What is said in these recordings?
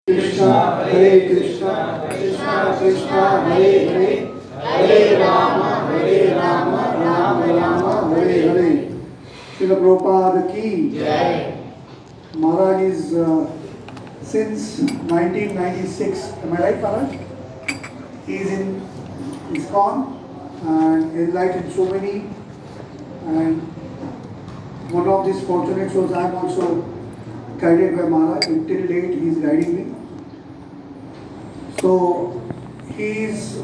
Krishna, Hare Krishna, Krishna Krishna, Hare Hare, Hare Rama, Rama Rama, Hare Hare. Srila Prabhupada ki Jai. Maharaj is since 1996. Am I right, Maharaj? He is in ISKCON and enlightened so many. And one of these fortunate souls, I am also guided by Maharaj. Until date, he is guiding me. So he is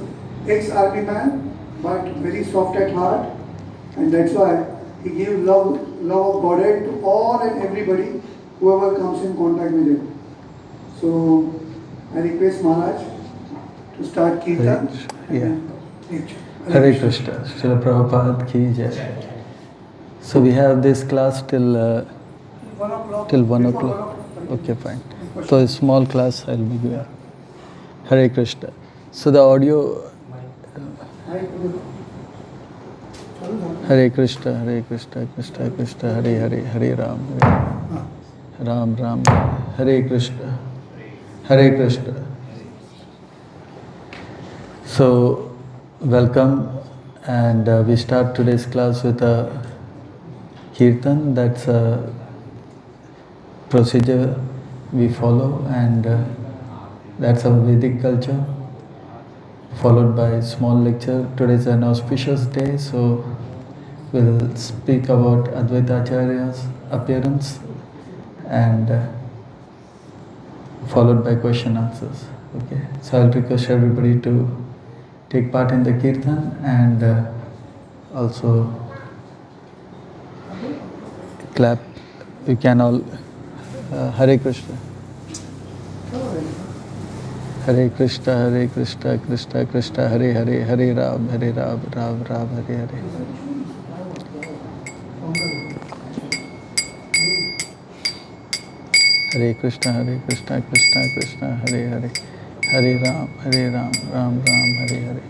ex-army man, but very soft at heart, and that's why he gives love of Godhead to all and everybody, whoever comes in contact with him. So I request Maharaj to start Kirtan. Hare Krishna, Srila Prabhupada ki Jai. So we have this class till 1 o'clock. Okay, fine. So a small class I'll be doing. Hare Krishna. So the audio. Hare Krishna, Krishna Krishna, Hare Hare, Hare Ram, Ram Ram, Hare Krishna, Hare Krishna. So welcome, and we start today's class with a kirtan. That's a procedure we follow, and that's our Vedic culture, followed by small lecture. Today is an auspicious day, so we'll speak about Advaita Acharya's appearance, and followed by question answers. Okay, so I'll request everybody to take part in the kirtan and also clap. You can all Hare Krishna. Hare Krishna, Krishna Krishna, Hare Hare, Hare Ram, Ram Ram, Hare Hare. Hare Krishna, Krishna Krishna, Hare Hare, Hare Ram, Ram Ram, Hare Hare.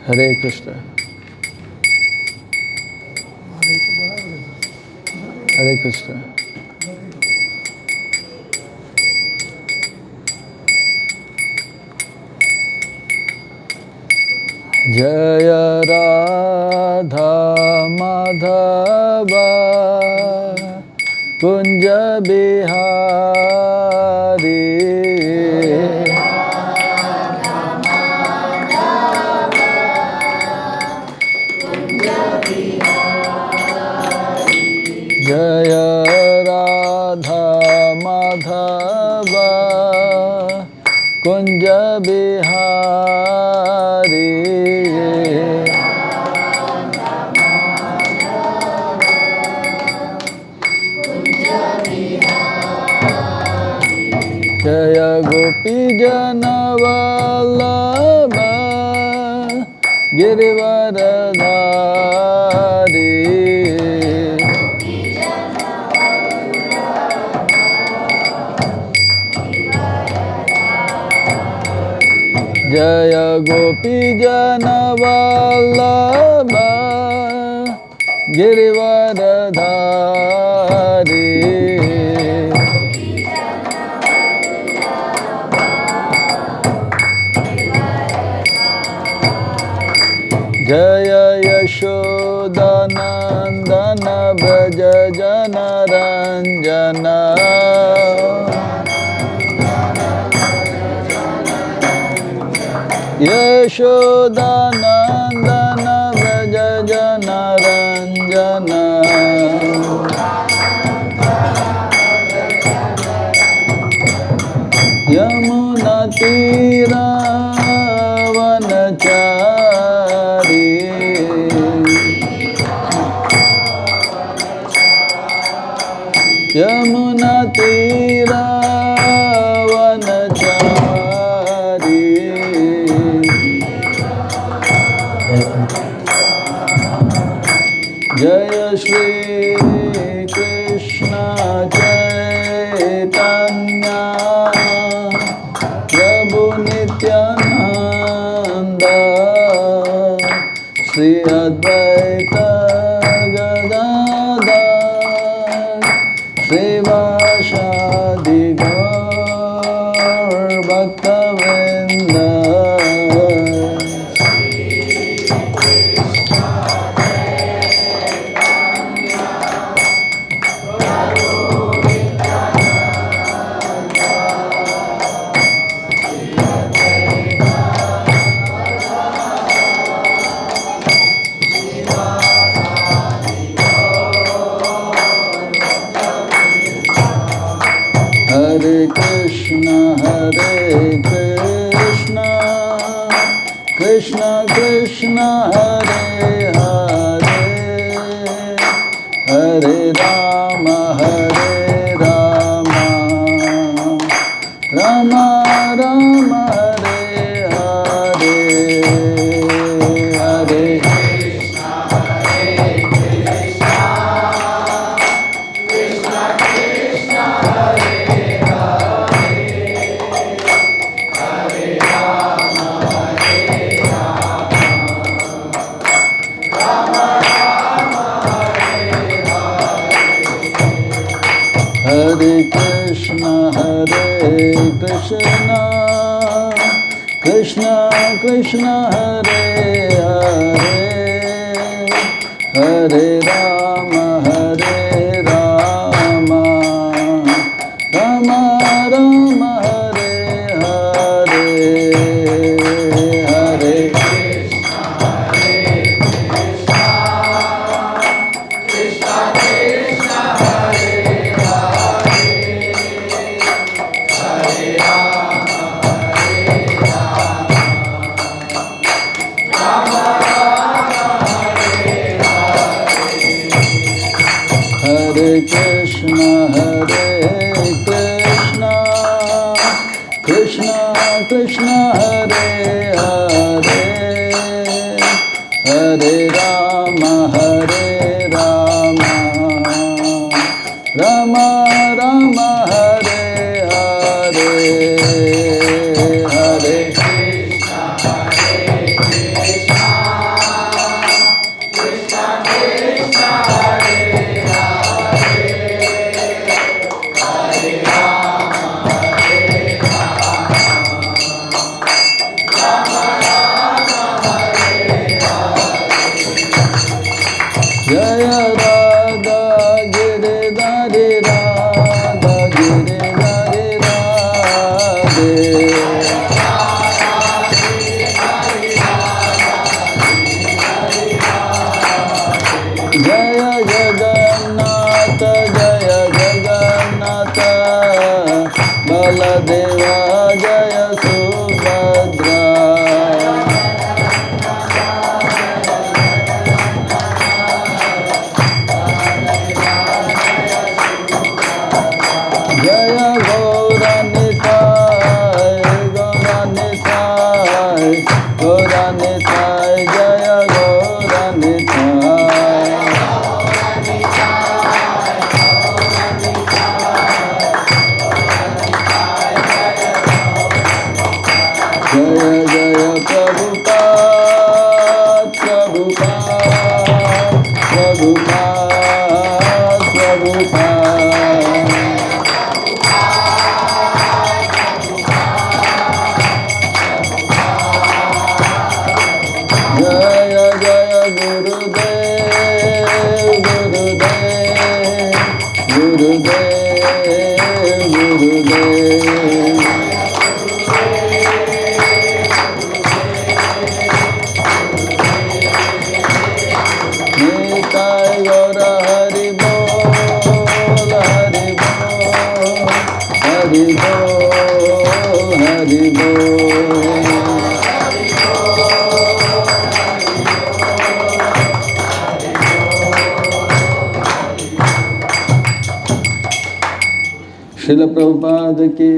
Hare Krishna. Hare Krishna. Jaya Radha Madhava Kunja Bihari Jaya Radha Madhava Kunja Bihari Jaya Gopi Jana Vallabha Girivaradhari Jaya Gopi Jana Vallabha Girivaradhari Jaya Yashoda Nandana Braja Jana Ranjana Yashoda Nandana Braja Jana Ranjana Yamuna Tira Vanachari Yamuna Tira Vanachari Jaya Shri Krishna Chaitanya Prabhu Nityananda Shri Advaita Gadadhar Srivasadi Gaur Bhaktavinda. Hare Krishna, Krishna Krishna, Hare Hare, Hare Rama, Rama Rama, Hare Hare, Hare Hare Krishna, Krishna Krishna, Hare Hare, Hare Rama, Rama Rama, Hare Hare, Hare Hare Krishna, Krishna Krishna, Hare Hare, Hare Rama, Rama Rama, Hare Hare, Hare Jaya Radha Giridhari Radha Giridhari Radhe. Jaya Jagannatha Baladeva Jaya Subhadra. Jaya Gauranitai, Jaya Gauranitai. Jaya Jaya Jaya Jaya Gurudev, Gurudev. Nitai Gaura Hari Bol, Hari Bol, Hari Bol, Hari Bol. Srila Prabhupada ki,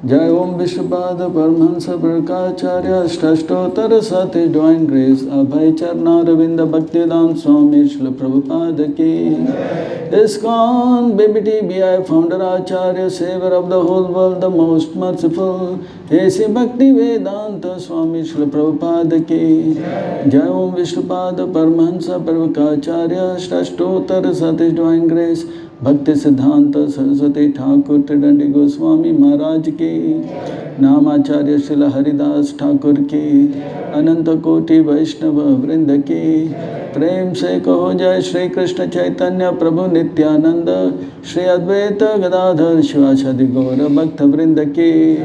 Jai Om Vishnupada Paramahansa Prakacharya Shtashtottara Sati Divine Grace Abhay Charnaravinda Bhaktivedanta Swami Srila Prabhupada Ki ISKCON BBTBI Founder Acharya Savior of the whole world, the most merciful A.C. Bhaktivedanta Swami Srila Prabhupada Ki Jai Om Vishnupada Paramahansa Prakacharya Shtashtottara Sati Divine Grace Bhakti Siddhanta Saraswati Thakur Tridandi Goswami Maharaj Ki Namacharya Srila Haridas Thakur Ki Ananta Koti Vaishnava Vrinda Ki Prem Se Kaho Jai Shri Krishna Chaitanya Prabhu Nityananda Shri Advaita Gadadhar Shivachadi Gaura Bhakta Vrinda Ki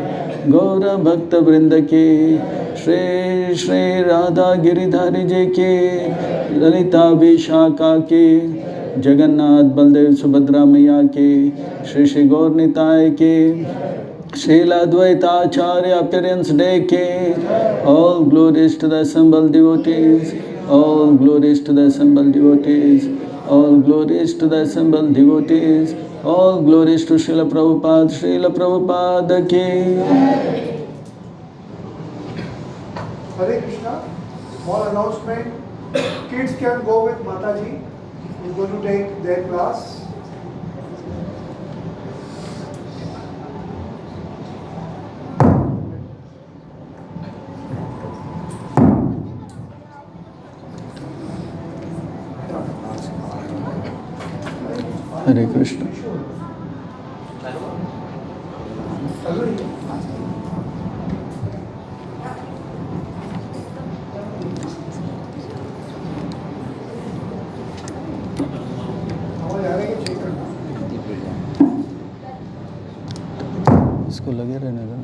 Gaura Bhakta Vrinda Ki Shri Shri Radha Giridhari Ji Ki Lalita Vishaka Ki Jagannath Baldev Subhadra Maya Ki Shri Shri Gaur Nitai Ki Srila Advaita Acharya Appearance Day Ki All glories to the assembled devotees, all glories to the assembled devotees, all glories to the assembled devotees, all glories to Srila Prabhupada Ki. Hare Krishna. Small announcement. Kids can go with Mataji. He's going to take their class. Hare Krishna. इसको लगे रहने दो.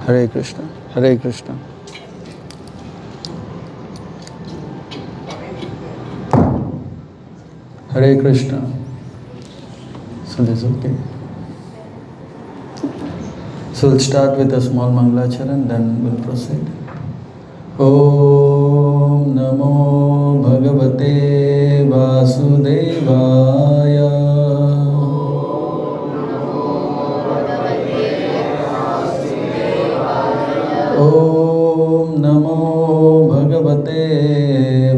Hare Krishna, Hare Krishna. Hare Krishna. So this is okay. So we'll start with a small Mangalacharan, then we'll proceed. Om Namo Bhagavate Vasudevaya. Om Namo Bhagavate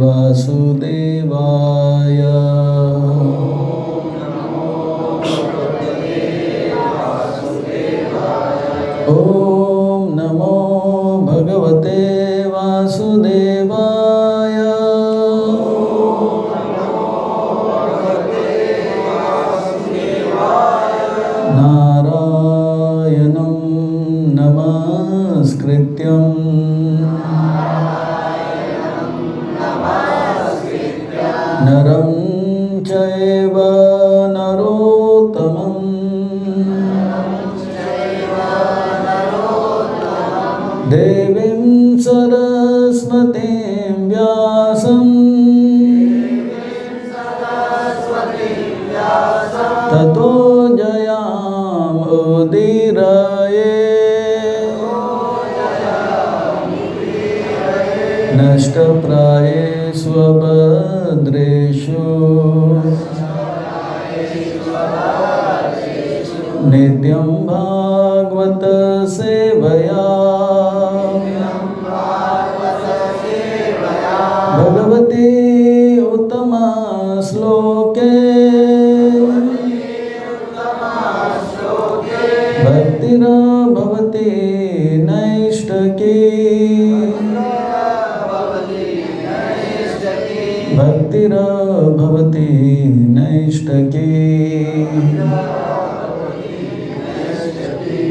Vasudevaya. Om Namo Bhagavate Vasudevaya. Narayanam Namaskrityam Naram Chaiva Narottamam Devim Saraswatim Vyasam Tato Jayam Udiraye Nashtapraye Swabhadreshu Nityam Bhagavata Sevaya Bhagavati Uttama Sloke Bhaktira Bhavati Naishtaki Bhaktira Bhavati Naishtaki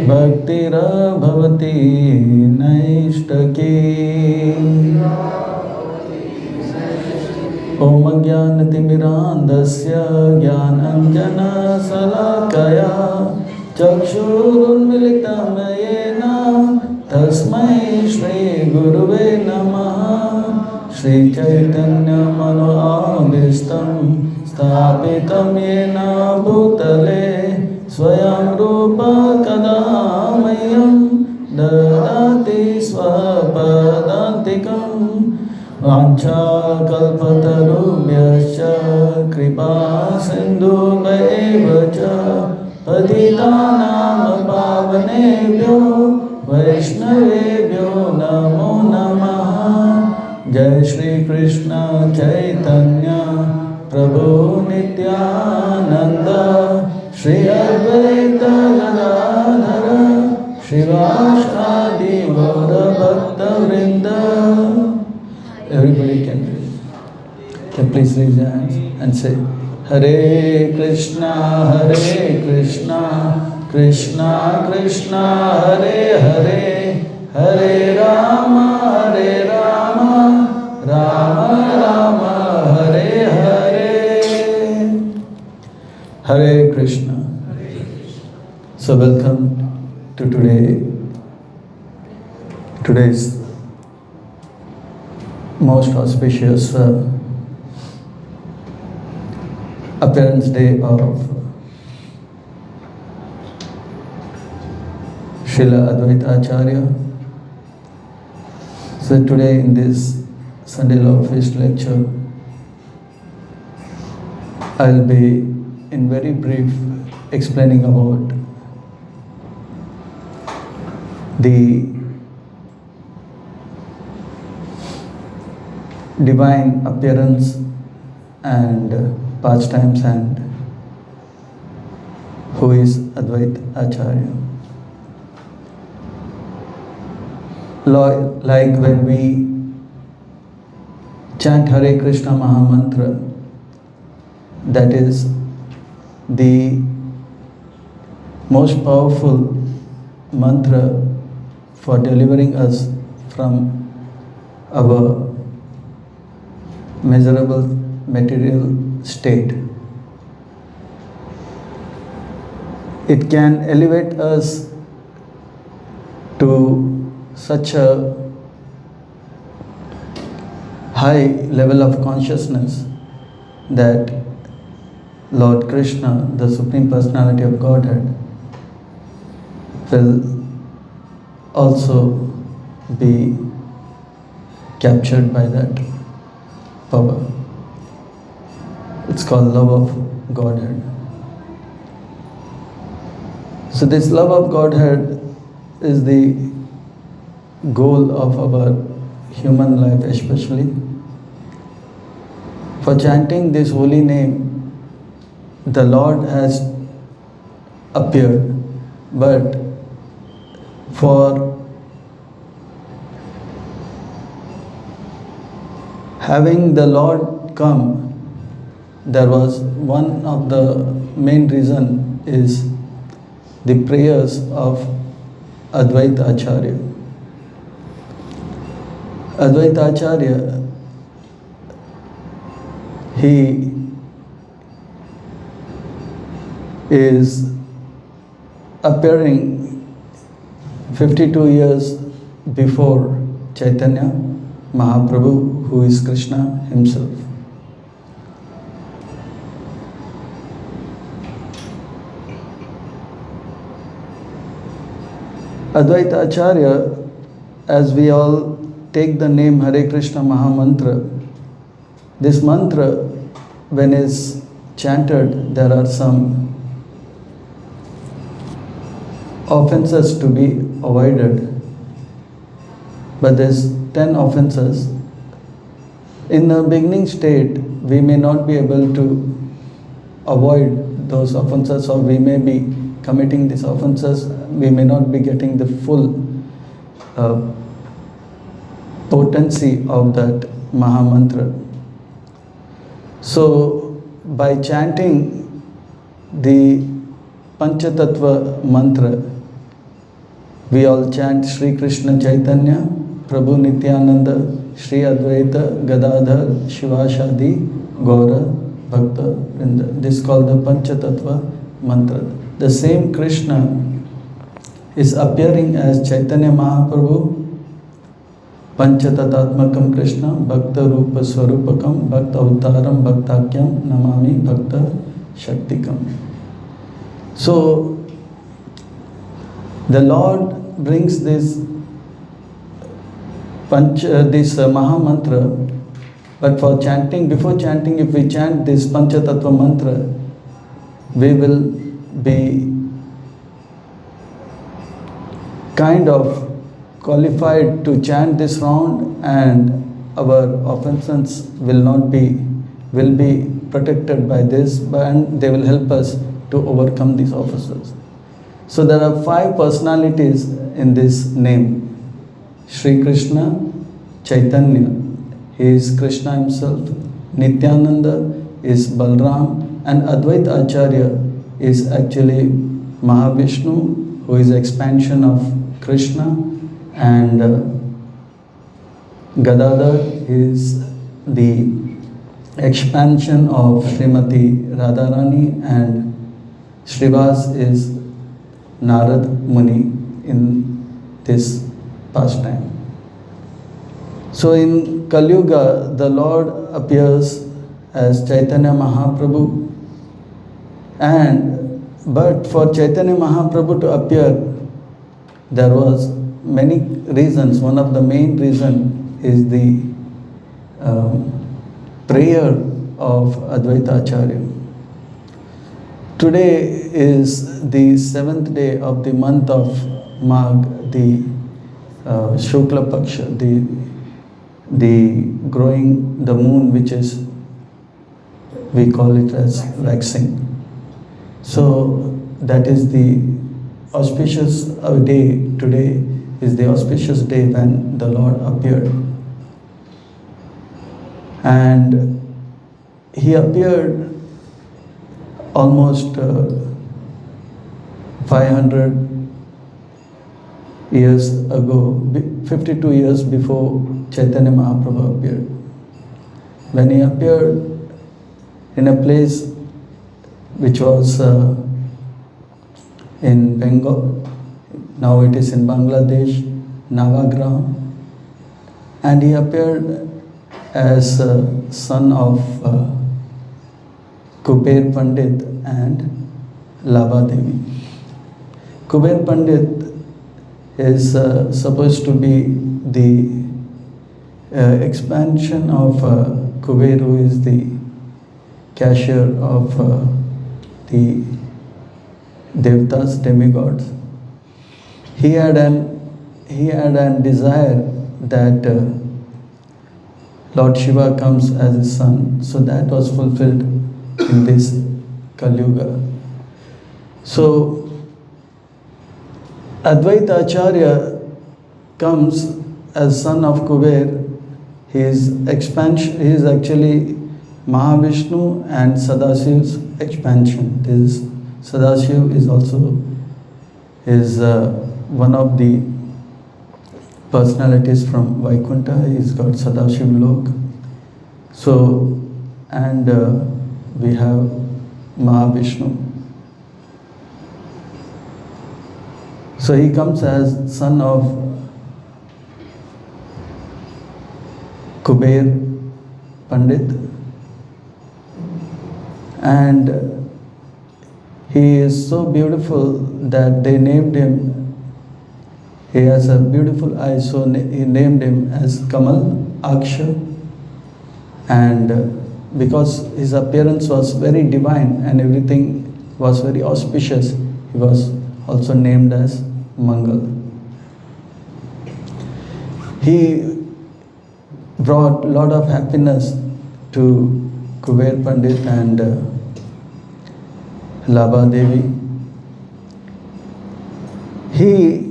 Bhaktira Bhavati Naishtaki. Om Jnanatimirandasya Jnananjana Salakaya Chakshurunmilitam Yena Tasmai Shri Guruve Namaha Shri Chaitanya Manoabhistam Sthapitam Yena Bhutale Swayam Rupa Kadamayam Dadati Swapadantikam वाञ्छाकल्पतरुभ्यश्च कृपा सिन्धुभ्येव च पतितानां पावनेभ्यो वैष्णवेभ्यो नमो नमः। जय श्री कृष्ण चैतन्य प्रभु नित्यानंद श्री अद्वैत गदाधर श्रीवासादि गौर भक्तवृंद। Everybody can please raise your hands and say Hare Krishna Krishna Krishna Hare Hare Hare Rama Rama Rama Hare Hare. Hare Krishna. So welcome to today's most auspicious appearance day of Srila Advaita Acharya. So today in this Sunday Law Feast lecture, I'll be in very brief explaining about the divine appearance and pastimes and who is Advaita Acharya. Like when we chant Hare Krishna Mahamantra, that is the most powerful mantra for delivering us from our miserable material state. It can elevate us to such a high level of consciousness that Lord Krishna, the Supreme Personality of Godhead, will also be captured by that power. It's called love of Godhead. So this love of Godhead is the goal of our human life especially. For chanting this holy name, the Lord has appeared, but for having the Lord come, there was one of the main reason is the prayers of Advaita Acharya. Advaita Acharya, he is appearing 52 years before Chaitanya Mahaprabhu, who is Krishna himself. Advaita Acharya, as we all take the name Hare Krishna Mahamantra, this mantra, when is chanted, there are some offenses to be avoided. But there's 10 offenses. In the beginning state, we may not be able to avoid those offenses, or we may be committing these offenses, we may not be getting the full potency of that Mahamantra. So, by chanting the Panchatattva mantra, we all chant Shri Krishna Chaitanya, Prabhu Nityananda, Shri Advaita Gadadhar Shivashadi Gaura Bhakta Vrinda. This is called the Panchatattva mantra. The same Krishna is appearing as Chaitanya Mahaprabhu, Panchatatatmakam Krishna, Bhakta Rupa Swarupakam, Bhakta Avtaram, Bhaktakyam, Namami Bhakta Shaktikam. So, the Lord brings this this Maha Mantra, but for chanting, before chanting, if we chant this Pancha Tattva Mantra, we will be kind of qualified to chant this round, and our offenses will be protected by this, and they will help us to overcome these offenses. So there are 5 personalities in this name. Sri Krishna, Chaitanya, he is Krishna himself. Nityananda is Balram, and Advaita Acharya is actually Mahavishnu, who is expansion of Krishna, and Gadadhar is the expansion of Srimati Radharani, and Srivas is Narad Muni in this pastime. So in Kali Yuga, the Lord appears as Chaitanya Mahaprabhu, but for Chaitanya Mahaprabhu to appear, there was many reasons. One of the main reasons is the prayer of Advaita Acharya. Today is the 7th day of the month of Magh, the Shukla Paksha, the growing, the moon, which is, we call it as waxing. So that is the auspicious day. Today is the auspicious day when the Lord appeared. And he appeared almost 500 years ago, 52 years before Chaitanya Mahaprabhu appeared. When he appeared in a place which was in Bengal, now it is in Bangladesh, Navagram, and he appeared as son of Kuber Pandit and Lava Devi. Kuber Pandit is supposed to be the expansion of Kuber, who is the cashier of the Devtas, demigods. He had an desire that Lord Shiva comes as his son, so that was fulfilled in this Kali Yuga. So Advaita Acharya comes as son of Kuber. He is actually Mahavishnu and Sadashiv's expansion. Sadashiv is also one of the personalities from Vaikuntha. He's got Sadashiv Lok. So, and we have Mahavishnu. So he comes as son of Kuber Pandit, and he is so beautiful that they named him, he has a beautiful eye, so he named him as Kamal Aksha, and because his appearance was very divine and everything was very auspicious, he was also named as Mangal. He brought a lot of happiness to Kuber Pandit and Lava Devi. He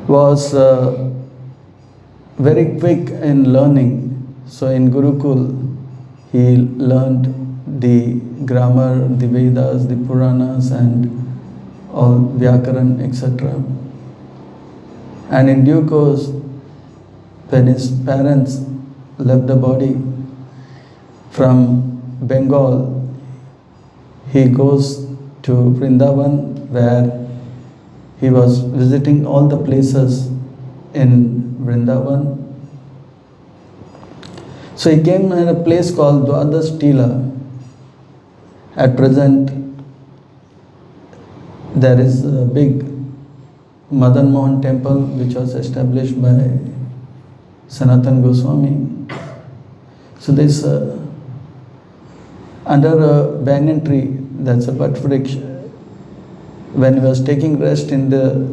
was very quick in learning. So in Gurukul, he learned the grammar, the Vedas, the Puranas, and all Vyakaran, etc. And in due course, when his parents left the body from Bengal, he goes to Vrindavan, where he was visiting all the places in Vrindavan. So he came at a place called Dwadas Tila. At present, there is a big Madan Mohan temple, which was established by Sanatan Goswami. So this under a banyan tree, that's a Vatvriksha, when he was taking rest in the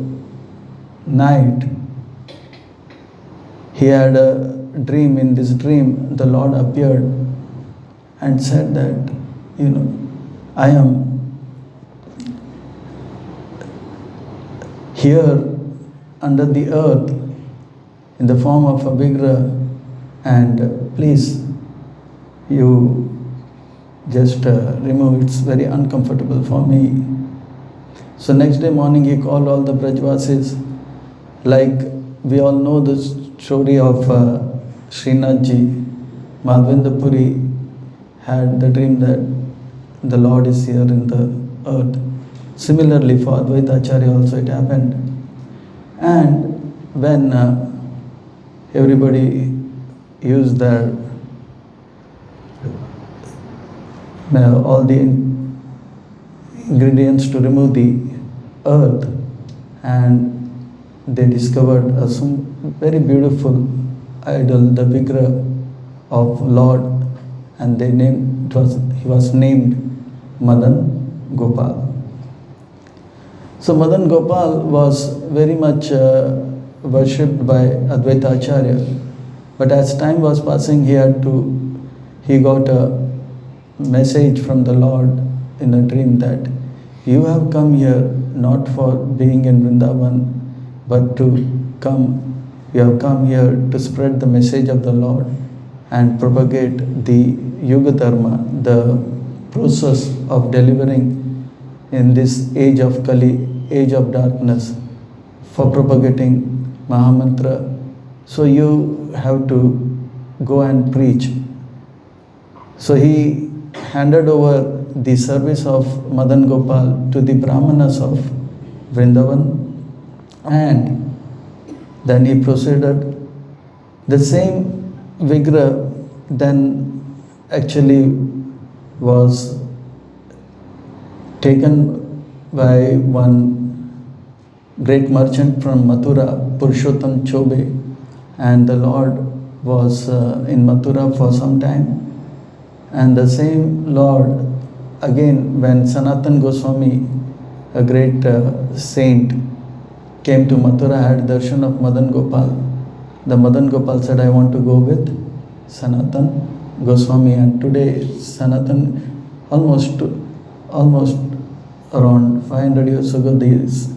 night, he had a dream. In this dream, the Lord appeared and said that, I am here under the earth in the form of a vigra, and please, you just remove, it's very uncomfortable for me. So next day morning he called all the Brajvasis. Like we all know the story of Srinathji. Madhavendra Puri had the dream that the Lord is here in the earth. Similarly for Advaita Acharya also it happened. And when everybody used their all the ingredients to remove the earth, and they discovered some very beautiful idol, the vigra of Lord, and he was named Madan Gopal. So Madan Gopal was very much worshipped by Advaita Acharya, but as time was passing, he got a message from the Lord in a dream that you have come here not for being in Vrindavan, but you have come here to spread the message of the Lord and propagate the Yuga Dharma, the process of delivering in this age of Kali, age of darkness, for propagating Mahamantra. So you have to go and preach. So he handed over the service of Madan Gopal to the Brahmanas of Vrindavan, and then he proceeded. The same vigra then actually was taken by one great merchant from Mathura, Purushottam Chobe, and the Lord was in Mathura for some time. And the same Lord, again, when Sanatan Goswami, a great saint, came to Mathura, had darshan of Madan Gopal. The Madan Gopal said, I want to go with Sanatan Goswami. And today, Sanatan, almost around 500 years ago, this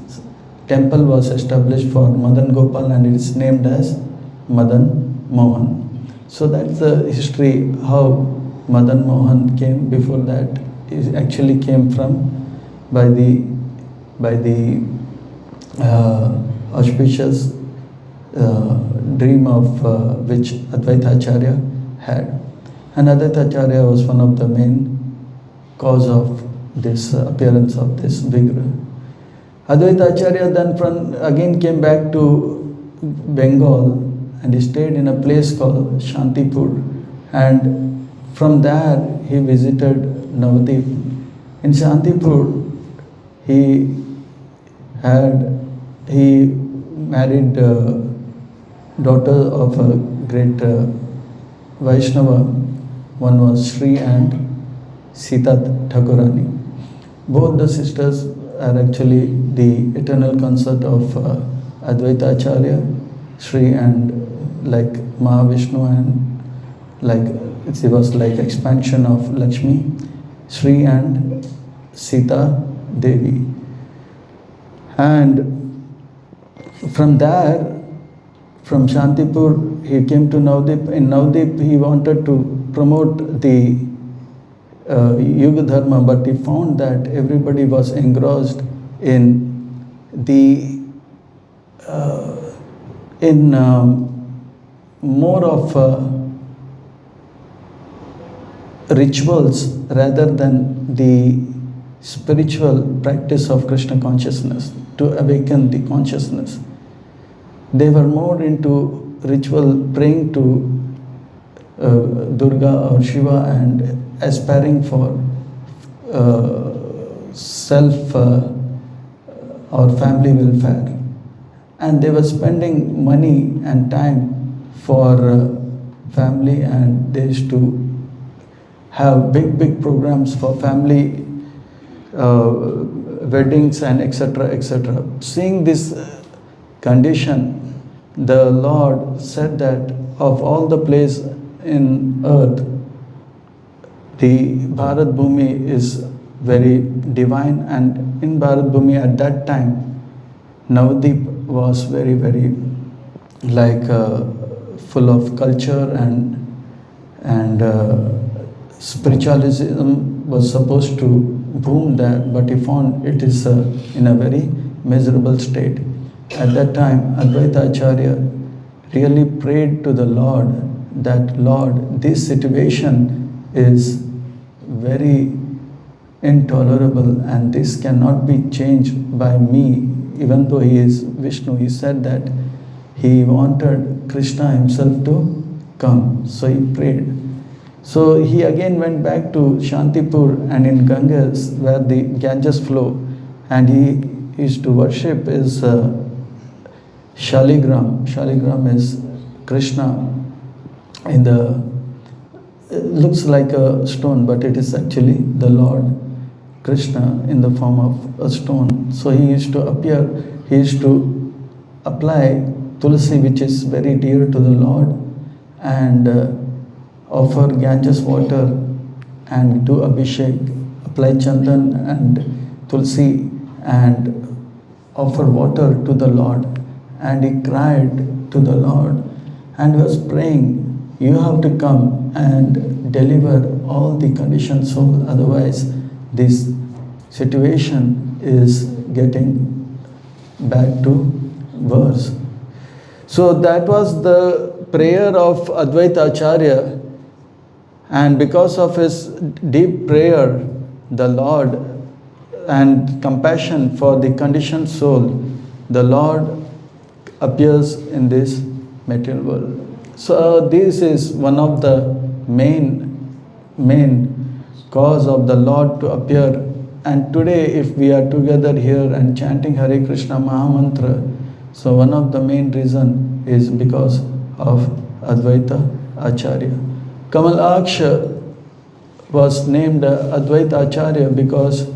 temple was established for Madan Gopal, and it is named as Madan Mohan. So that's the history how Madan Mohan came. Before that, it actually came from by the auspicious dream of which Advaita Acharya had. And Advaita Acharya was one of the main cause of this appearance of this vigra. Advaita Acharya then again came back to Bengal, and he stayed in a place called Shantipur, and from there he visited Navadip. In Shantipur, he married daughter of a great Vaishnava. One was Sri and Sita Thakurani. Both the sisters are actually the eternal consort of Advaita Acharya, Sri and like Mahavishnu, and like it was like expansion of Lakshmi, Sri and Sita Devi. And from there, from Shantipur, he came to Navadip. In Navadip, he wanted to promote the Yuga Dharma, but he found that everybody was engrossed in the more of rituals rather than the spiritual practice of Krishna consciousness to awaken the consciousness. They were more into ritual, praying to Durga or Shiva and aspiring for self or family welfare. and they were spending money and time for family, and they used to have big programs for family weddings and etc. etc. Seeing this condition, the Lord said that of all the places in earth, the Bharat Bhumi is very divine, and in Bharat Bhumi at that time, Navadip was very like full of culture, and spiritualism was supposed to boom there, but he found it is in a very miserable state. At that time, Advaita Acharya really prayed to the Lord that, Lord, this situation is very intolerable and this cannot be changed by me. Even though he is Vishnu, he said that he wanted Krishna himself to come. So he prayed. So he again went back to Shantipur, and in Ganges, where the Ganges flow, and he used to worship his Shaligram. Shaligram is Krishna in the, it looks like a stone, but it is actually the Lord Krishna in the form of a stone. So he used to appear, he used to apply tulsi, which is very dear to the Lord, and offer Ganges water and do abhishek, apply chandan and tulsi and offer water to the Lord. And he cried to the Lord and was praying, you have to come and deliver all the conditioned soul, otherwise this situation is getting back to worse. So that was the prayer of Advaita Acharya, and because of his deep prayer, the Lord and compassion for the conditioned soul, the Lord appears in this material world. So this is one of the main cause of the Lord to appear. And today, if we are together here and chanting Hare Krishna Mahamantra, so one of the main reason is because of Advaita Acharya. Kamalaksha was named Advaita Acharya because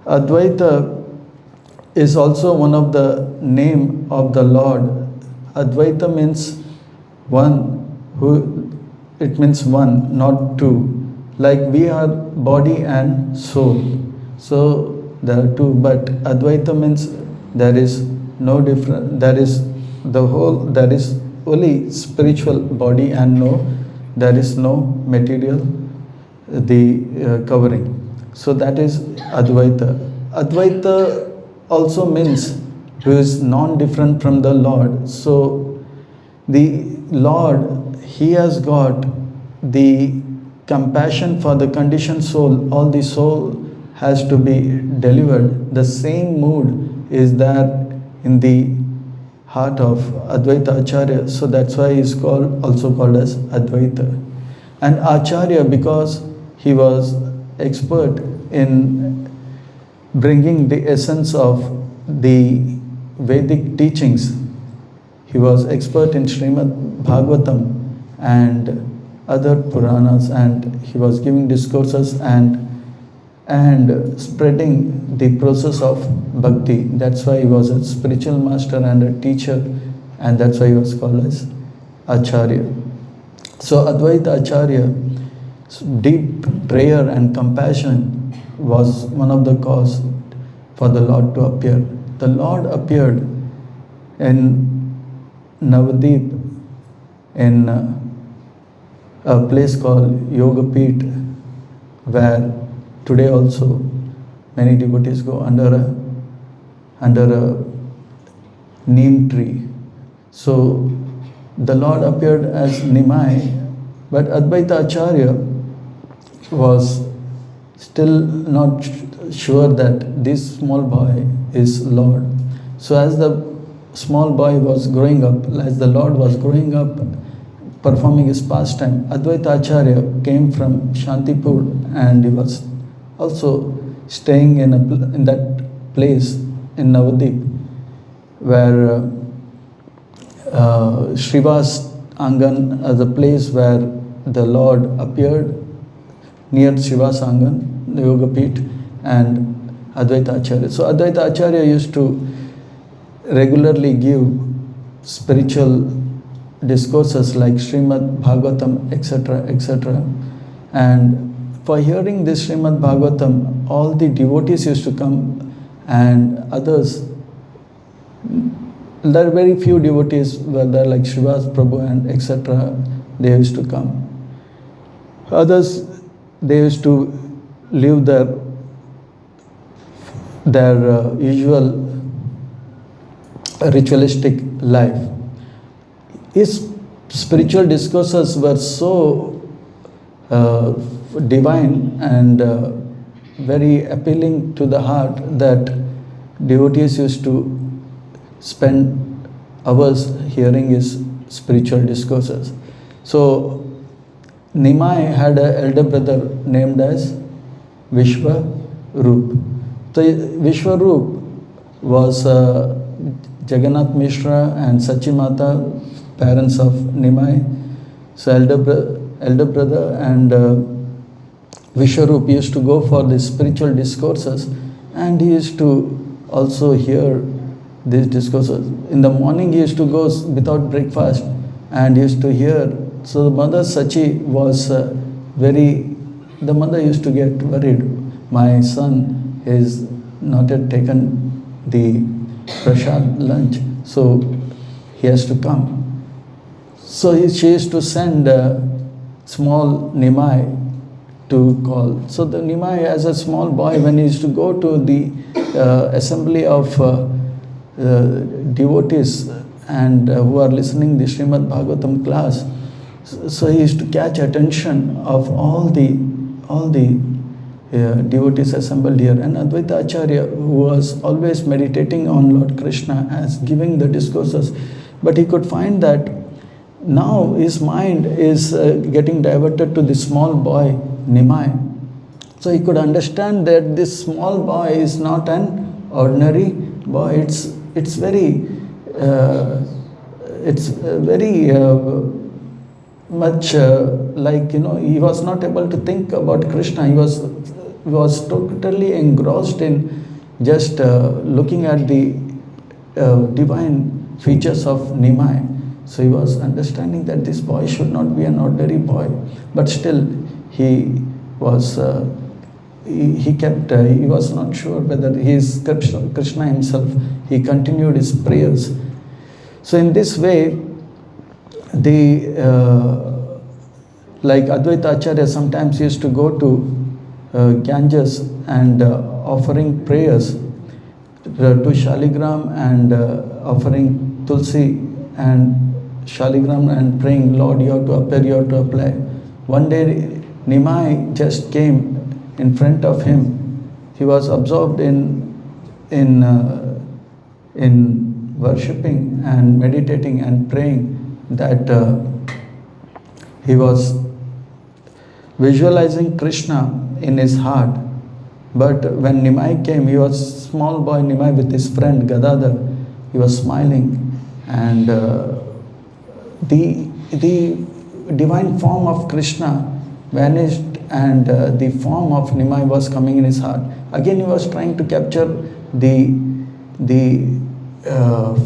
Advaita is also one of the name of the Lord. Advaita means one, it means one, not two. Like we are body and soul. So there are two, but Advaita means there is no difference, there is the whole, there is only spiritual body and there is no material, the covering. So that is Advaita. Advaita also means who is non-different from the Lord. So the Lord, he has got the compassion for the conditioned soul. All the soul has to be delivered. The same mood is there in the heart of Advaita Acharya. So that's why he is also called as Advaita. And Acharya because he was expert in bringing the essence of the Vedic teachings. He was expert in Srimad Bhagavatam and other Puranas, and he was giving discourses and spreading the process of bhakti. That's why he was a spiritual master and a teacher, and that's why he was called as Acharya. So Advaita Acharya's deep prayer and compassion was one of the cause for the Lord to appear. The Lord appeared in Navadip in a place called Yogapit, where today also many devotees go under a neem tree. So the Lord appeared as Nimai, but Advaita Acharya was still not sure that this small boy is Lord. So as the small boy was growing up, as the Lord was growing up, performing his pastime, Advaita Acharya came from Shantipur, and he was also staying in that place in Navadip, where Srivas Angan as a place where the Lord appeared near Srivas Angan, the Yoga Peeth, and Advaita Acharya. So Advaita Acharya used to regularly give spiritual discourses like Srimad Bhagavatam, etc., etc. And for hearing this Srimad Bhagavatam, all the devotees used to come, and others, there are very few devotees were there, like Srivas Prabhu and etc. They used to come. Others, they used to live their usual ritualistic life. His spiritual discourses were so divine and very appealing to the heart that devotees used to spend hours hearing his spiritual discourses. So Nimai had an elder brother named as Vishwarup. So Vishwarup was Jagannath Mishra and Sachimata, parents of Nimai. So elder brother and Vishwarup used to go for the spiritual discourses, and he used to also hear these discourses. In the morning he used to go without breakfast and used to hear. So the mother Sachi was the mother used to get worried. My son is not yet taken the prasad lunch, so he has to come. So she used to send small Nimai to call. So the Nimai, as a small boy, when he used to go to the assembly of devotees and who are listening the Srimad Bhagavatam class, so he used to catch attention of all the devotees assembled here. And Advaita Acharya, who was always meditating on Lord Krishna as giving the discourses, but he could find that now his mind is getting diverted to the small boy Nimai. So he could understand that this small boy is not an ordinary boy. It's very much like, he was not able to think about Krishna. He was totally engrossed in just looking at the divine features of Nimai. So he was understanding that this boy should not be an ordinary boy, but still he was he was not sure whether he is Krishna himself. He continued his prayers. So in this way, like Advaita Acharya sometimes used to go to Ganges and offering prayers to Shaligram and offering Tulsi and Shaligram and praying, Lord, you have to appear, you have to apply. One day Nimai just came in front of him. He was absorbed in worshipping and meditating and praying that he was visualizing Krishna in his heart. But when Nimai came, he was small boy Nimai with his friend Gadadhar. He was smiling, and the divine form of Krishna vanished, and the form of Nimai was coming in his heart. Again he was trying to capture the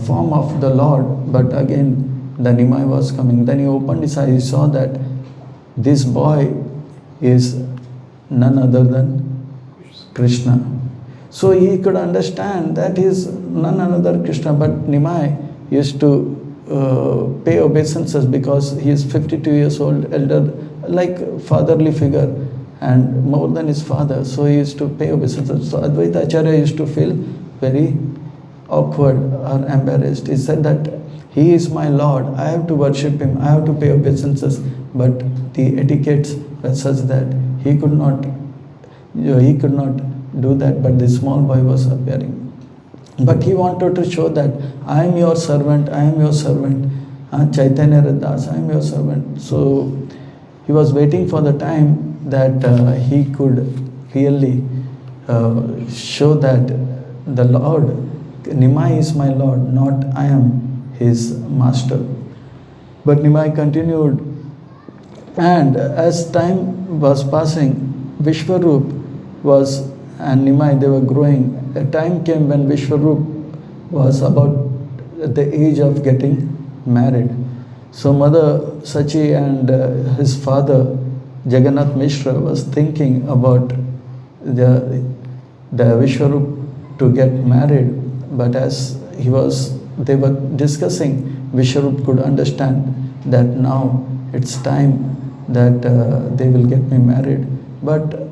form of the Lord, but again the Nimai was coming. Then he opened his eyes, he saw that this boy is none other than Krishna. So he could understand that he is none other Krishna, but Nimai used to pay obeisances because he is 52 years old, elder, like fatherly figure, and more than his father. So he used to pay obeisances. So Advaita Acharya used to feel very awkward or embarrassed. He said that he is my Lord, I have to worship him, I have to pay obeisances, but the etiquettes were such that he could not do that, but the small boy was appearing. But he wanted to show that I am your servant, I am your servant. Chaitanya Das, I am your servant. So he was waiting for the time that he could really show that the Lord, Nimai is my Lord, not I am his master. But Nimai continued, and as time was passing, Vishwarup was and Nimai, they were growing. A time came when Vishwarup was about the age of getting married. So Mother Sachi and his father Jagannath Mishra was thinking about the Vishwarup to get married, but as they were discussing, Vishwarup could understand that now it's time that they will get me married. But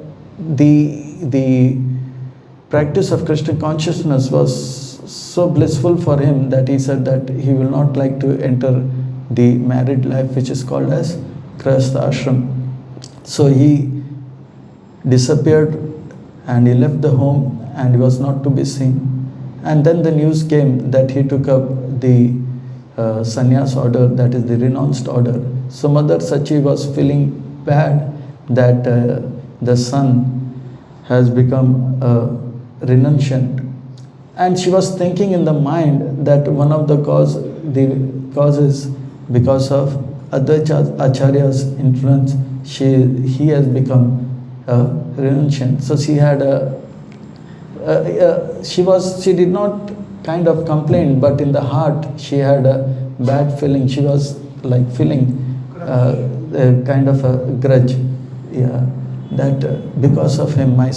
the practice of Krishna consciousness was so blissful for him that he said that he will not like to enter the married life, which is called as Grahastha ashram. So he disappeared and he left the home and he was not to be seen. And then the news came that he took up the sannyas order, that is the renounced order. So Mother Sachi was feeling bad that the son has become renunciant. And she was thinking in the mind that one of the causes because of Advaita Acharya's influence, he has become renunciant. So she had she did not kind of complain, but in the heart she had a bad feeling. She was like feeling a kind of a grudge, that because of him, I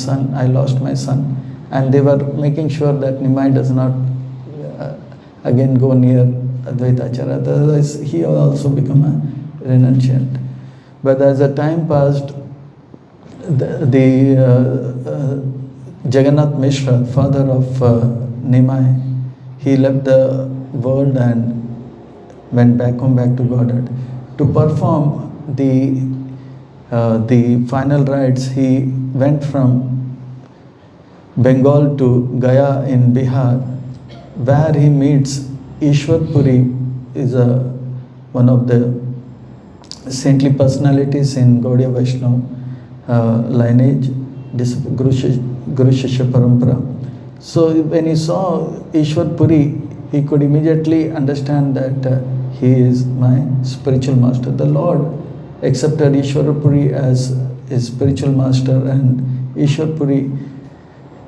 lost my son. And they were making sure that Nimai does not again go near Advaita Acharya, otherwise he will also become a renunciant. But as the time passed, the Jagannath Mishra, father of Nimai, he left the world and went back home, back to Godhead. To perform the final rites, he went from Bengal to Gaya in Bihar, where he meets Ishwar Puri, is one of the saintly personalities in Gaudiya Vaishnava lineage, this Guru Shishya Parampara. So when he saw Ishwar Puri, he could immediately understand that he is my spiritual master. The Lord accepted Ishwar Puri as his spiritual master, and Ishwar Puri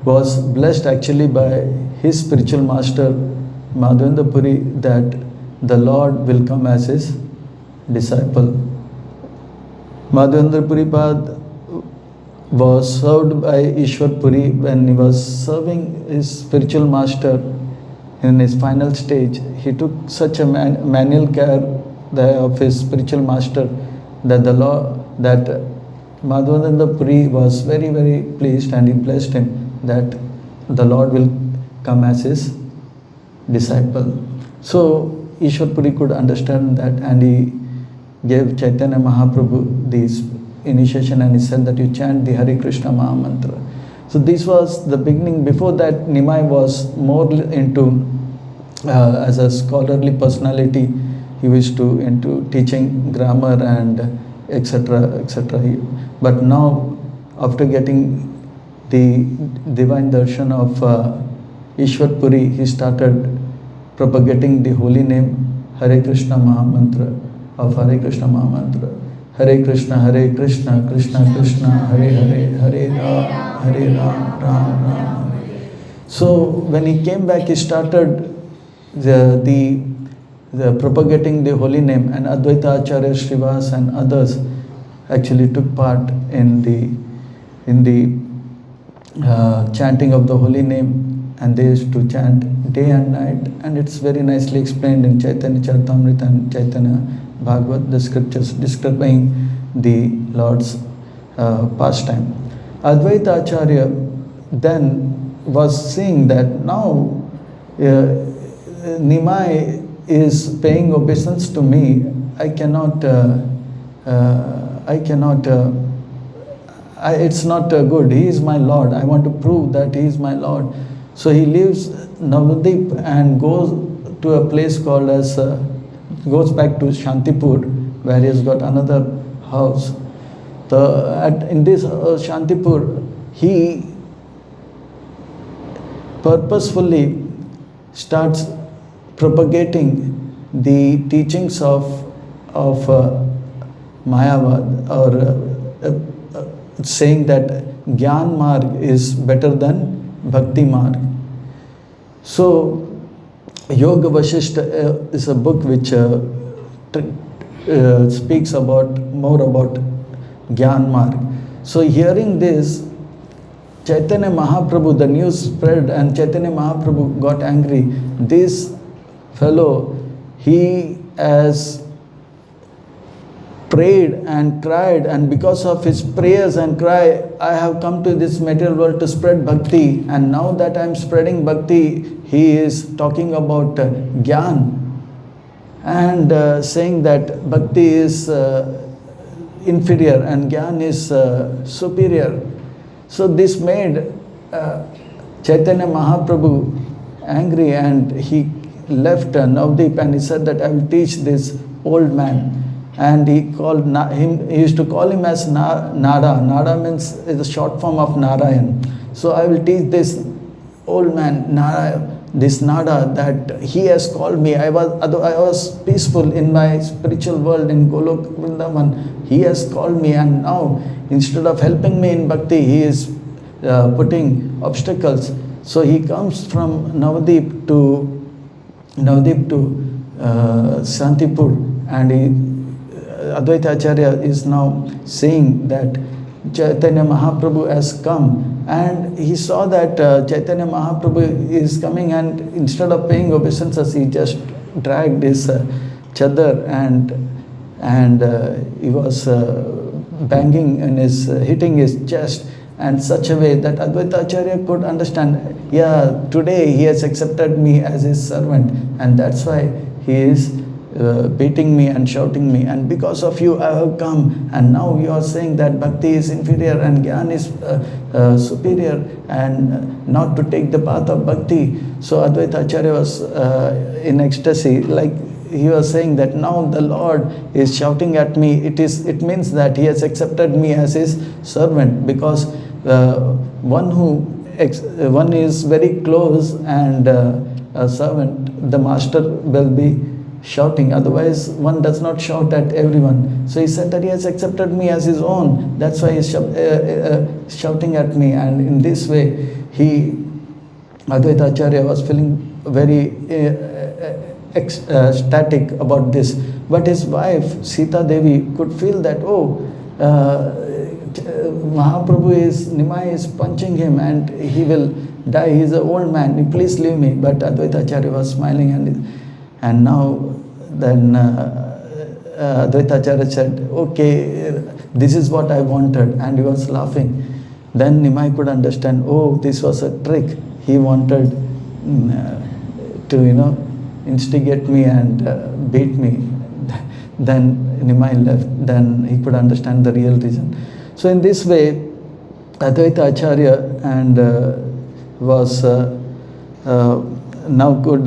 was blessed actually by his spiritual master Madhavendra Puri that the Lord will come as his disciple. Madhavendra Puripad was served by Ishwar Puri when he was serving his spiritual master in his final stage. He took such a manual care of his spiritual master that Madhavendra Puri was very, very pleased, and he blessed him that the Lord will come as his disciple. So Ishwar Puri could understand that, and he gave Chaitanya Mahaprabhu this initiation, and he said that you chant the Hare Krishna Maha Mantra. So this was the beginning. Before that, Nimai was more into as a scholarly personality. He was into teaching grammar and etc. etc. But now, after getting the divine darshan of Ishwar Puri, he started propagating the holy name Hare Krishna Maha Mantra of Hare Krishna Maha Mantra. Hare Krishna, Krishna Krishna, Hare Hare, Hare Ram, Ram Ram. So when he came back, he started the propagating the holy name, and Advaita Acharya Srivas and others actually took part in the chanting of the holy name, and they used to chant day and night, and it's very nicely explained in Chaitanya Charitamrita and Chaitanya Bhagavad, the scriptures describing the Lord's pastime. Advaita Acharya then was seeing that now Nimai is paying obeisance to me. It's not good. He is my Lord. I want to prove that he is my Lord. So he leaves Navadip and goes to a place called as, goes back to Shantipur, where he has got another house. In this Shantipur, he purposefully starts propagating the teachings of Mayavad, or saying that Gyan Marg is better than Bhakti Marg. So Yoga Vasishtha is a book which speaks more about Gyan Marg. So hearing this, Chaitanya Mahaprabhu, the news spread and Chaitanya Mahaprabhu got angry. This fellow, he has prayed and cried, and because of his prayers and cry, I have come to this material world to spread bhakti, and now that I am spreading bhakti, he is talking about Gyan and saying that bhakti is inferior and Gyan is superior. So this made Chaitanya Mahaprabhu angry, and he left Navdeep and he said that I will teach this old man. And he used to call him as Nada. Nada means is a short form of Narayan. So I will teach this old man, this Nada, that he has called me. I was peaceful in my spiritual world in Golok Vrindavan. He has called me, and now instead of helping me in bhakti, he is putting obstacles. So he comes from Navdeep to Shantipur, and Advaita Acharya is now saying that Chaitanya Mahaprabhu has come, and he saw that Chaitanya Mahaprabhu is coming, and instead of paying obeisances, he just dragged his chadar and he was banging and hitting his chest and such a way that Advaita Acharya could understand, yeah, today he has accepted me as his servant, and that's why he is beating me and shouting me, and because of you I have come, and now you are saying that bhakti is inferior and Gyan is superior, and not to take the path of bhakti. So Advaita Acharya was in ecstasy, like he was saying that now the Lord is shouting at me. It means that he has accepted me as his servant, because one is very close and a servant, the master will be shouting, otherwise one does not shout at everyone. So he said that he has accepted me as his own, that's why he is shouting at me. And in this way, Advaita Acharya was feeling very ecstatic about this. But his wife Sita Devi could feel that, Nimai is punching him and he will die, he is an old man, please leave me. But Advaita Acharya was smiling, and now then Advaita Acharya said, okay, this is what I wanted, and he was laughing. Then Nimai could understand, this was a trick. He wanted to instigate me and beat me. Then Nimai left. Then he could understand the real reason. So in this way, Advaita Acharya and was now could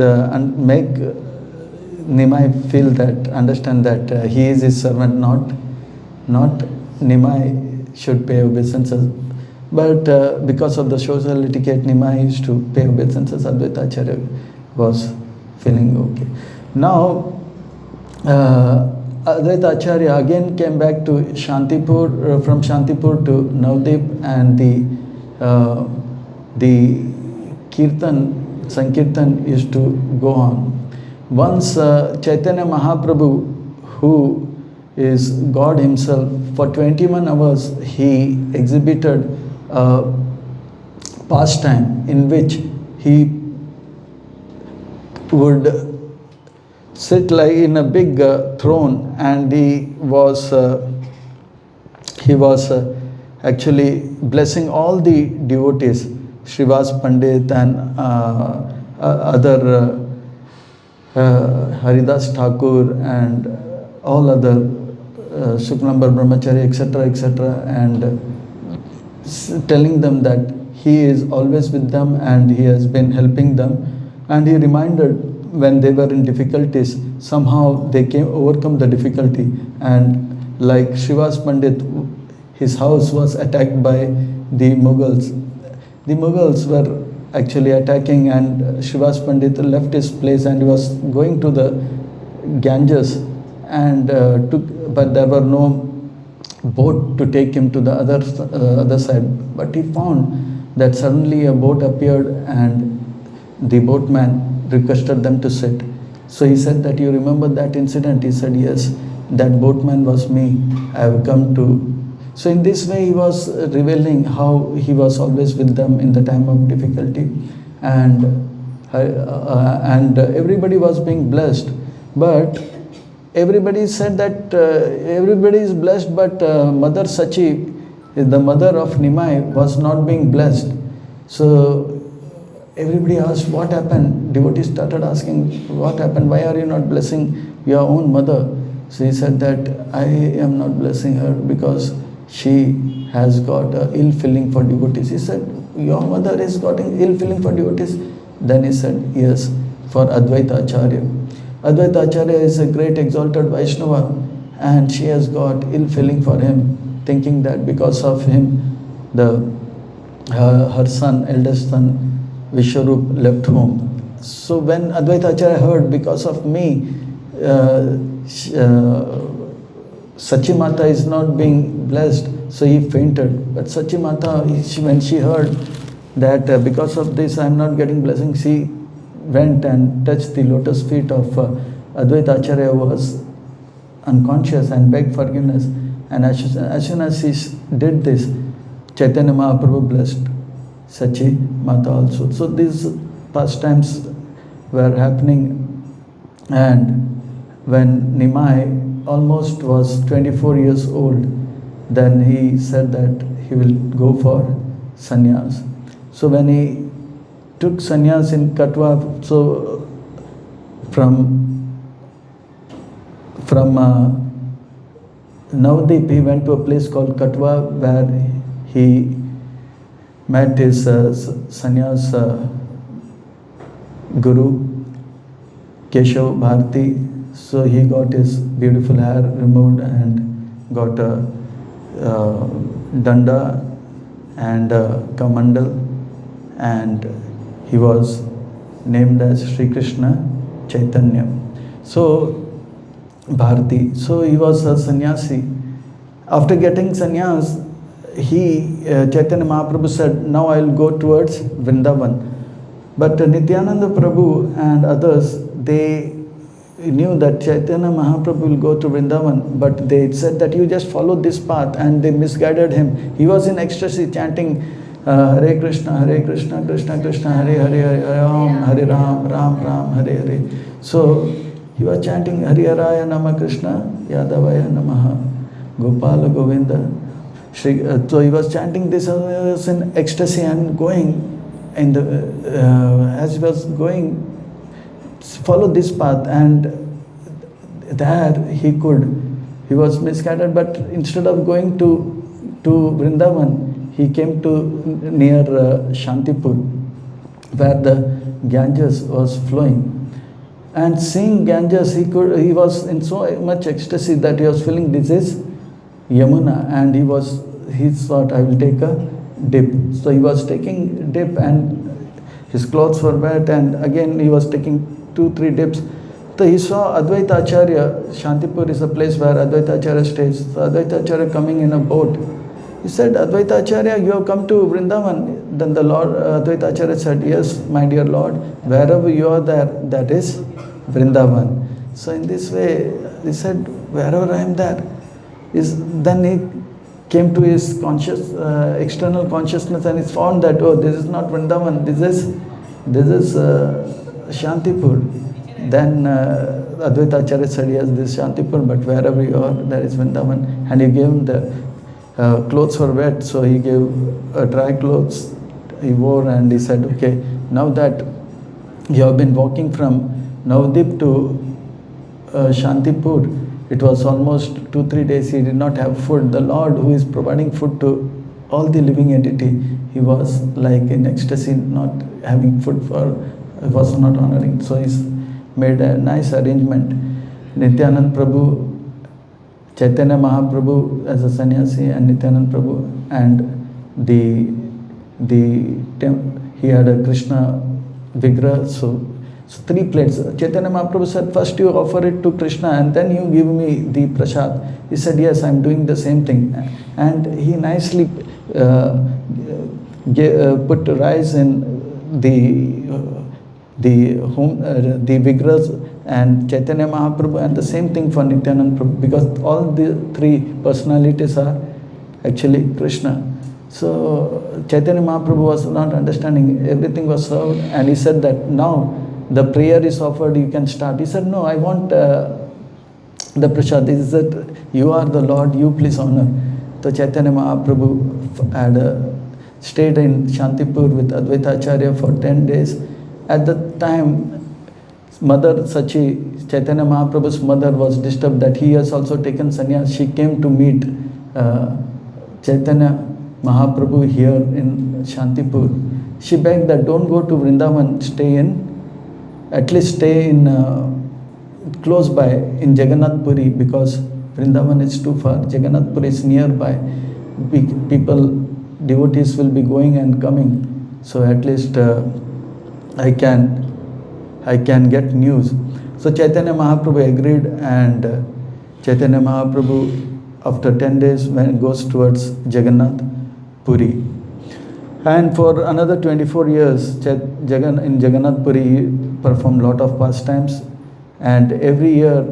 make Nimai understand that he is his servant, not Nimai should pay obeisances. But because of the social etiquette, Nimai used to pay obeisances. Advaita Acharya was feeling okay. Now, Advaita Acharya again came back to Shantipur, from Shantipur to Navdeep, and the Sankirtan used to go on. Once Chaitanya Mahaprabhu, who is God himself, for 21 hours he exhibited a pastime in which he would sit like in a big throne, and he was actually blessing all the devotees, Srivas Pandit and other Haridas Thakur and all other Shuklambar Brahmachari, etc., and telling them that he is always with them and he has been helping them. And he reminded, when they were in difficulties, somehow they overcome the difficulty. And like Srivas Pandit, his house was attacked by the Mughals. The Mughals were actually attacking, and Srivas Pandit left his place and he was going to the Ganges, and but there were no boat to take him to the other side. But he found that suddenly a boat appeared, and the boatman requested them to sit. So he said that, "You remember that incident?" He said, "Yes, that boatman was me. I have come to." So in this way, he was revealing how he was always with them in the time of difficulty, and everybody was being blessed. But everybody said that everybody is blessed, but Mother Sachi, the mother of Nimai, was not being blessed. So everybody asked, "What happened?" Devotees started asking, "What happened? Why are you not blessing your own mother?" So he said that, "I am not blessing her because she has got an ill feeling for devotees." He said, "Your mother is got an ill feeling for devotees?" Then he said, "Yes, for Advaita Acharya. Advaita Acharya is a great exalted Vaishnava, and she has got ill feeling for him, thinking that because of him, her son, eldest son, Vishwarup, left home." So when Advaita Acharya heard, because of me, Sachi Mata is not being blessed, so he fainted. But Sachi Mata, when she heard that because of this I am not getting blessing, she went and touched the lotus feet of Advaita Acharya, who was unconscious, and begged forgiveness. And as soon as she did this, Chaitanya Mahaprabhu blessed Sachi Mata also. So these pastimes were happening, and when Nimai almost was 24 years old, then he said that he will go for sannyas. So when he took sannyas in Katwa, so from Navadip, he went to a place called Katwa, where he met his sannyas guru, Keshav Bharati. So he got his beautiful hair removed and got a danda and a kamandal, and he was named as Sri Krishna Chaitanya. So Bharati. So he was a sannyasi. After getting sannyas, Chaitanya Mahaprabhu said, "Now I will go towards Vrindavan." But Nityananda Prabhu and others, they knew that Chaitanya Mahaprabhu will go to Vrindavan, but they said that you just follow this path, and they misguided him. He was in ecstasy chanting Hare Krishna, Krishna Krishna, Hare Hare Ram, Ram Ram, Hare Hare. So he was chanting Hariharaya Nama Krishna, Yadavaya Namaha, Gopala Govinda. So he was chanting this in ecstasy and going in as he was going, follow this path, and there he was misguided. But instead of going to Vrindavan, he came to near Shantipur, where the Ganges was flowing. And seeing Ganges, he was in so much ecstasy that he was feeling this is Yamuna, and he thought, "I will take a dip." So he was taking dip, and his clothes were wet, and again he was taking 2-3 dips. So he saw Advaita Acharya. Shantipur is a place where Advaita Acharya stays. So Advaita Acharya coming in a boat. He said, "Advaita Acharya, you have come to Vrindavan." Then the Lord, Advaita Acharya said, "Yes, my dear Lord, wherever you are there, that is Vrindavan." So in this way, he said, "Wherever I am there." Then he came to his external consciousness, and he found that, "Oh, this is not Vrindavan, this is Shantipur." Then Advaita Acharya said, "Yes, this is Shantipur, but wherever you are, there is Vrindavan." And he gave him the clothes were wet, so he gave dry clothes he wore, and he said, "Okay, now that you have been walking from Navadip to Shantipur, it was almost 2-3 days, he did not have food. The Lord, who is providing food to all the living entity, he was like in ecstasy, not having food was not honoring." So he's made a nice arrangement. Nityanand Prabhu, Chaitanya Mahaprabhu as a sannyasi, and Nityanand Prabhu, and he had a Krishna Vigraha. So So 3 plates. Chaitanya Mahaprabhu said, first you offer it to Krishna and then you give me the prasad. He said, yes, I'm doing the same thing. And he nicely put rice in the Vigras and Chaitanya Mahaprabhu, and the same thing for Nityananda Prabhu, because all the 3 personalities are actually Krishna. So Chaitanya Mahaprabhu was not understanding, everything was served, and he said that now the prayer is offered, you can start. He said, no, I want the prasad. He said, you are the Lord, you please honor. So Chaitanya Mahaprabhu had stayed in Shantipur with Advaita Acharya for 10 days. At the time, Mother Sachi, Chaitanya Mahaprabhu's mother, was disturbed that he has also taken sannyas. She came to meet Chaitanya Mahaprabhu here in Shantipur. She begged that don't go to Vrindavan, at least stay in close by in Jagannath Puri, because Vrindavan is too far. Jagannath Puri is nearby. People, devotees will be going and coming. So at least I can get news. So Chaitanya Mahaprabhu agreed, and Chaitanya Mahaprabhu after 10 days goes towards Jagannath Puri. And for another 24 years in Jagannath Puri he performed lot of pastimes, and every year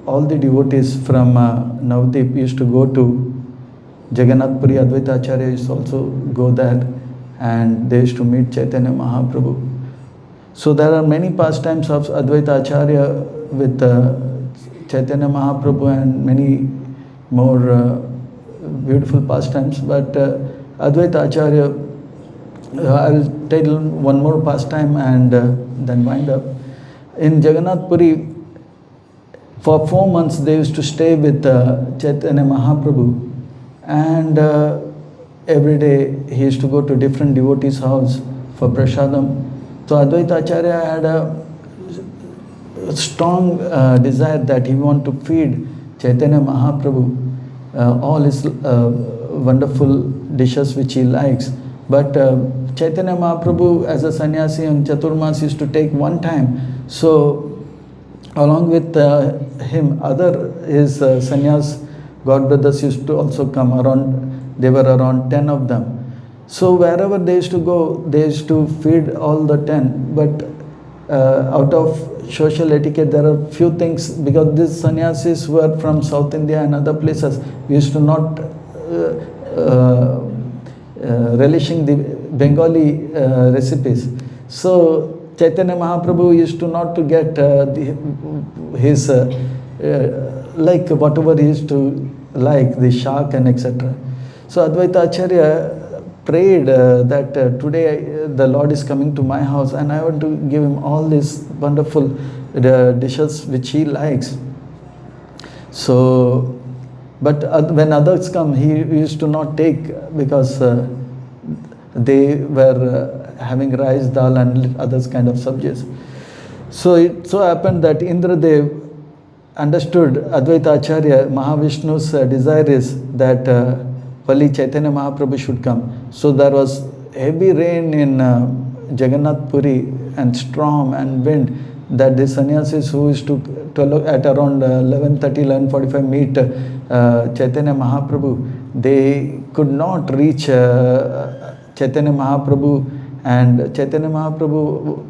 all the devotees from Navadip used to go to Jagannath Puri. Advaita Acharya used to also go there, and they used to meet Chaitanya Mahaprabhu. So there are many pastimes of Advaita Acharya with Chaitanya Mahaprabhu and many more beautiful pastimes. But Advaita Acharya, I will tell one more pastime and then wind up. In Jagannath Puri, for 4 months they used to stay with Chaitanya Mahaprabhu, and every day he used to go to different devotees' house for prasadam. So Advaita Acharya had a strong desire that he want to feed Chaitanya Mahaprabhu all his wonderful dishes which he likes. But Chaitanya Mahaprabhu as a sannyasi on Chaturmas used to take one time. So along with him, his sannyas godbrothers used to also come around. There were around 10 of them. So wherever they used to go, they used to feed all the 10. But out of social etiquette, there are few things, because these sannyasis were from South India and other places. We used to not relishing the Bengali recipes. So Chaitanya Mahaprabhu used to not to get his like whatever he used to like, the shak and etc. So Advaita Acharya prayed that today the Lord is coming to my house and I want to give him all these wonderful dishes which he likes. So, but when others come, he used to not take, because they were having rice, dal and others kind of subjects. So it so happened that Indradev understood Advaita Acharya, Mahavishnu's desire is that Pali Chaitanya Mahaprabhu should come. So there was heavy rain in Jagannath Puri and storm and wind, that the sannyasis who used to at around 11:30, 11:45 meet Chaitanya Mahaprabhu, they could not reach Chaitanya Mahaprabhu, and Chaitanya Mahaprabhu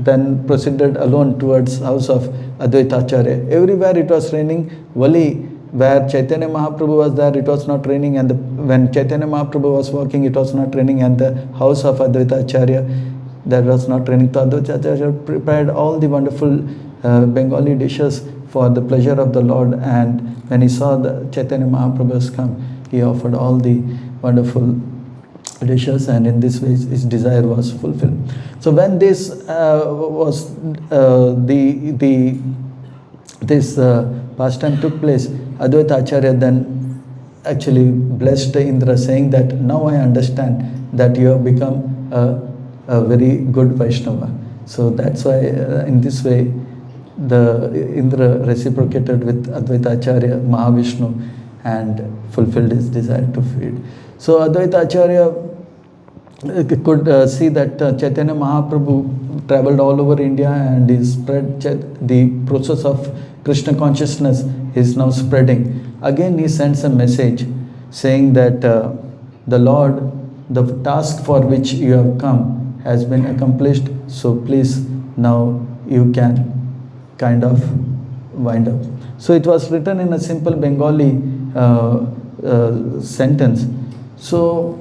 then proceeded alone towards house of Advaita Acharya. Everywhere it was raining, only where Chaitanya Mahaprabhu was there, it was not raining, and when Chaitanya Mahaprabhu was walking, it was not raining, and the house of Advaita Acharya, that was not raining. So Advaita Acharya prepared all the wonderful Bengali dishes for the pleasure of the Lord, and when he saw the Chaitanya Mahaprabhu come, he offered all the wonderful dishes, and in this way his desire was fulfilled. So when this was this pastime took place, Advaita Acharya then actually blessed Indra, saying that now I understand that you have become a very good Vaishnava. So that's why in this way the Indra reciprocated with Advaita Acharya, Mahavishnu, and fulfilled his desire to feed. So Advaita Acharya could see that Chaitanya Mahaprabhu traveled all over India and he spread the process of Krishna consciousness is now spreading. Again, he sends a message saying that the Lord, the task for which you have come has been accomplished, so please now you can kind of wind up. So it was written in a simple Bengali sentence. So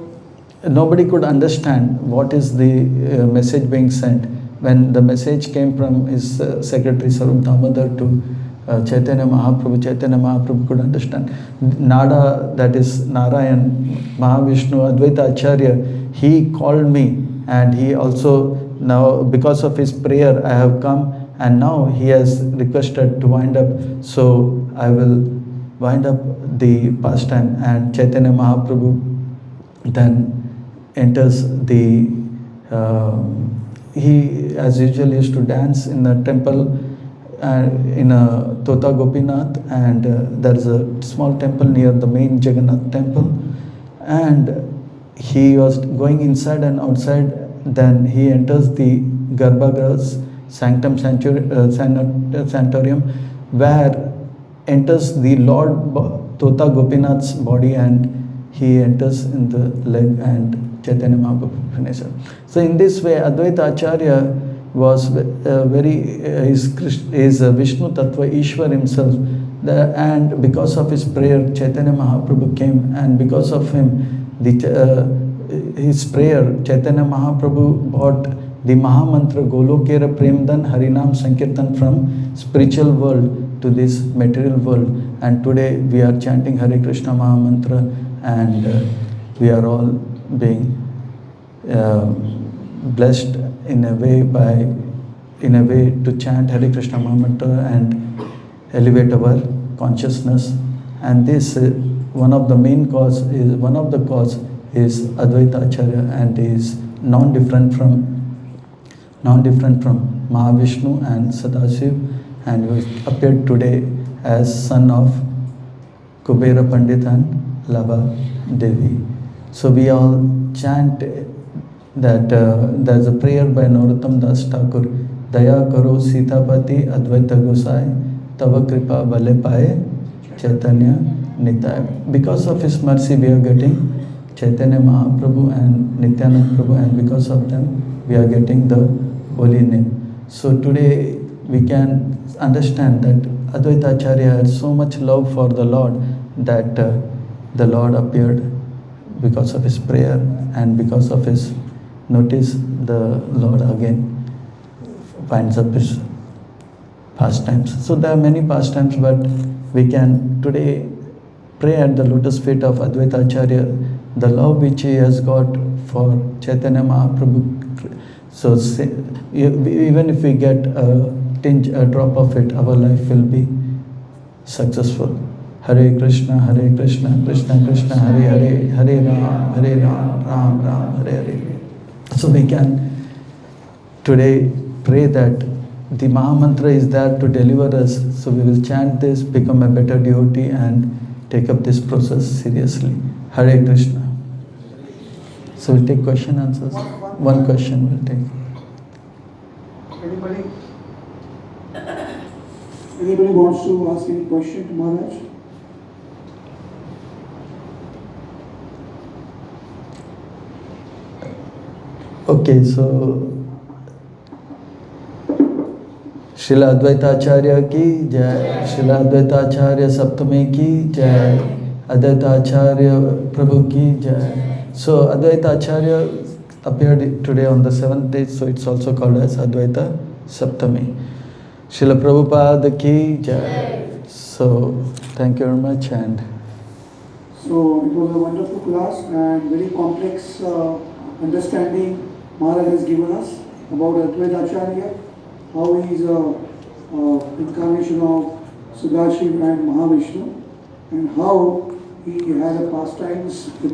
nobody could understand what is the message being sent. When the message came from his secretary Sarum Damodar to Chaitanya Mahaprabhu could understand. Nada, that is Narayan, Mahavishnu, Advaita Acharya, he called me and he also, now because of his prayer I have come, and now he has requested to wind up, so I will wind up the pastime. And Chaitanya Mahaprabhu then enters the he as usual used to dance in the temple in a Tota Gopinath, and there is a small temple near the main Jagannath temple, and he was going inside and outside. Then he enters the Garbhagriha's sanctum santorium, where enters the Lord Tota Gopinath's body, and he enters in the leg and Chaitanya Mahaprabhu finishes. So in this way, Advaita Acharya was is Vishnu Tattva, Ishwar himself. And because of his prayer, Chaitanya Mahaprabhu came, and because of him, his prayer, Chaitanya Mahaprabhu brought the Mahamantra Golokera Premdan Harinam Sankirtan from spiritual world to this material world. And today we are chanting Hare Krishna Mahamantra, and we are all being blessed in a way to chant Hare Krishna Mahamantra and elevate our consciousness. And this one of the cause is Advaita Acharya, and is non-different from Mahavishnu and Sadasiv, and who appeared today as son of Kubera Pandit and Lava Devi. So we all chant that there's a prayer by Narottam Das Thakur, Daya Karo Sitapati Advaita Gosai, Tava Kripa Bale Paye Chaitanya Nitaya. Because of his mercy we are getting Chaitanya Mahaprabhu and Nityanand Prabhu, and because of them we are getting the holy name. So today we can understand that Advaita Acharya had so much love for the Lord that the Lord appeared because of his prayer, and because of his notice, the Lord again winds up his pastimes. So there are many pastimes, but we can today pray at the lotus feet of Advaita Acharya, the love which he has got for Chaitanya Mahaprabhu. So even if we get a drop of it, our life will be successful. Hare Krishna, Krishna Krishna, Hare Hare, Hare Ram, Ram Ram, Hare Hare. So we can today pray that the Mahamantra is there to deliver us. So we will chant this, become a better devotee, and take up this process seriously. Hare Krishna. So we'll take question answers. One question we'll take. Anybody wants to ask any question to Maharaj? Okay, so Srila Advaita Acharya ki jai, Srila Advaita Acharya Saptami ki jai, Advaita Acharya Prabhu ki jai. So Advaita Acharya appeared today on the 7th day, so it's also called as Advaita Saptami. Srila Prabhupada ki jai. So thank you very much. And so it was a wonderful class and very complex understanding Maharaj has given us about Advaita Acharya, how he is an incarnation of Sadashiv and Mahavishnu, and how he had a pastimes